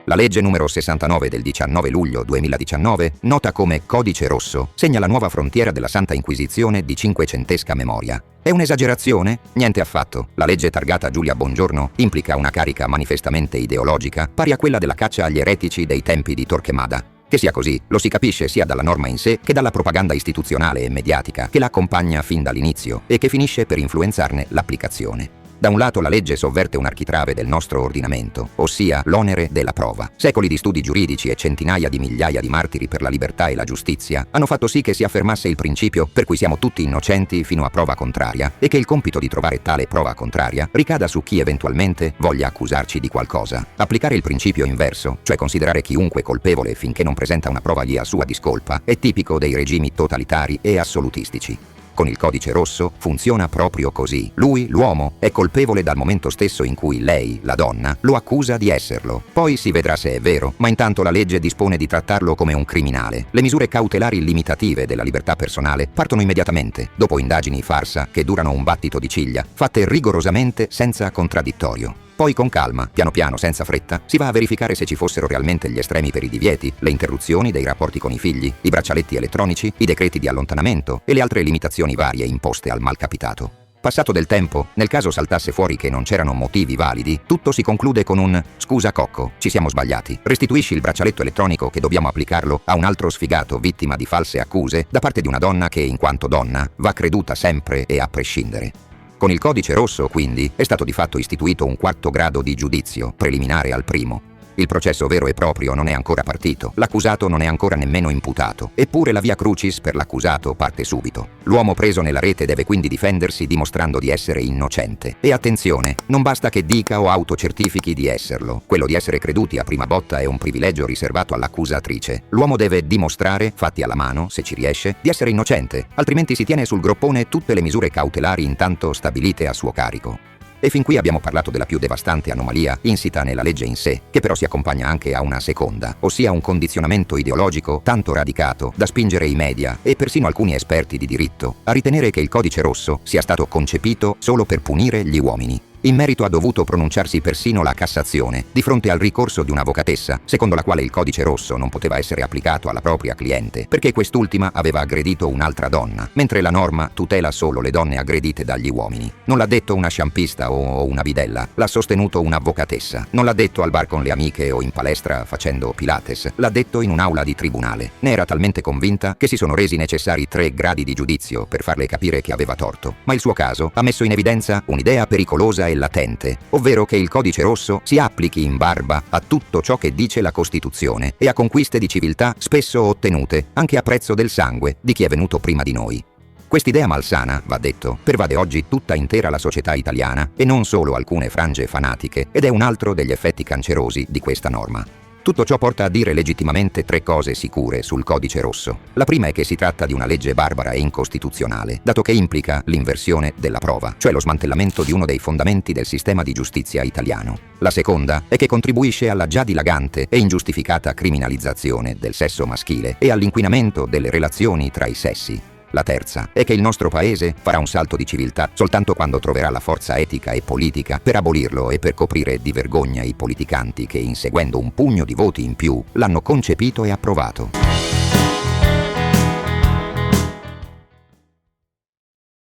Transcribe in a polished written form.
La legge numero 69 del 19 luglio 2019, nota come Codice Rosso, segna la nuova frontiera della Santa Inquisizione di cinquecentesca memoria. È un'esagerazione? Niente affatto. La legge targata Giulia Bongiorno implica una carica manifestamente ideologica pari a quella della caccia agli eretici dei tempi di Torquemada. Che sia così, lo si capisce sia dalla norma in sé che dalla propaganda istituzionale e mediatica che la accompagna fin dall'inizio e che finisce per influenzarne l'applicazione. Da un lato la legge sovverte un architrave del nostro ordinamento, ossia l'onere della prova. Secoli di studi giuridici e centinaia di migliaia di martiri per la libertà e la giustizia hanno fatto sì che si affermasse il principio per cui siamo tutti innocenti fino a prova contraria e che il compito di trovare tale prova contraria ricada su chi eventualmente voglia accusarci di qualcosa. Applicare il principio inverso, cioè considerare chiunque colpevole finché non presenta una prova a sua discolpa, è tipico dei regimi totalitari e assolutistici. Con il Codice Rosso funziona proprio così. Lui, l'uomo, è colpevole dal momento stesso in cui lei, la donna, lo accusa di esserlo. Poi si vedrà se è vero, ma intanto la legge dispone di trattarlo come un criminale. Le misure cautelari limitative della libertà personale partono immediatamente, dopo indagini farsa che durano un battito di ciglia, fatte rigorosamente senza contraddittorio. Poi con calma, piano piano, senza fretta, si va a verificare se ci fossero realmente gli estremi per i divieti, le interruzioni dei rapporti con i figli, i braccialetti elettronici, i decreti di allontanamento e le altre limitazioni varie imposte al malcapitato. Passato del tempo, nel caso saltasse fuori che non c'erano motivi validi, tutto si conclude con un «Scusa Cocco, ci siamo sbagliati. Restituisci il braccialetto elettronico che dobbiamo applicarlo a un altro sfigato vittima di false accuse da parte di una donna che, in quanto donna, va creduta sempre e a prescindere». Con il Codice Rosso, quindi, è stato di fatto istituito un quarto grado di giudizio, preliminare al primo. Il processo vero e proprio non è ancora partito, l'accusato non è ancora nemmeno imputato, eppure la via crucis per l'accusato parte subito. L'uomo preso nella rete deve quindi difendersi dimostrando di essere innocente. E attenzione, non basta che dica o autocertifichi di esserlo. Quello di essere creduti a prima botta è un privilegio riservato all'accusatrice. L'uomo deve dimostrare, fatti alla mano, se ci riesce, di essere innocente, altrimenti si tiene sul groppone tutte le misure cautelari intanto stabilite a suo carico. E fin qui abbiamo parlato della più devastante anomalia insita nella legge in sé, che però si accompagna anche a una seconda, ossia un condizionamento ideologico tanto radicato da spingere i media e persino alcuni esperti di diritto a ritenere che il Codice Rosso sia stato concepito solo per punire gli uomini. In merito ha dovuto pronunciarsi persino la Cassazione, di fronte al ricorso di un'avvocatessa, secondo la quale il Codice Rosso non poteva essere applicato alla propria cliente, perché quest'ultima aveva aggredito un'altra donna, mentre la norma tutela solo le donne aggredite dagli uomini. Non l'ha detto una sciampista o una bidella, l'ha sostenuto un'avvocatessa. Non l'ha detto al bar con le amiche o in palestra facendo Pilates, l'ha detto in un'aula di tribunale. Ne era talmente convinta che si sono resi necessari 3 gradi di giudizio per farle capire che aveva torto. Ma il suo caso ha messo in evidenza un'idea pericolosa e latente, ovvero che il Codice Rosso si applichi in barba a tutto ciò che dice la Costituzione e a conquiste di civiltà spesso ottenute anche a prezzo del sangue di chi è venuto prima di noi. Quest'idea malsana, va detto, pervade oggi tutta intera la società italiana e non solo alcune frange fanatiche, ed è un altro degli effetti cancerosi di questa norma. Tutto ciò porta a dire legittimamente 3 cose sicure sul Codice Rosso. La prima è che si tratta di una legge barbara e incostituzionale, dato che implica l'inversione della prova, cioè lo smantellamento di uno dei fondamenti del sistema di giustizia italiano. La seconda è che contribuisce alla già dilagante e ingiustificata criminalizzazione del sesso maschile e all'inquinamento delle relazioni tra i sessi. La terza è che il nostro paese farà un salto di civiltà soltanto quando troverà la forza etica e politica per abolirlo e per coprire di vergogna i politicanti che, inseguendo un pugno di voti in più, l'hanno concepito e approvato.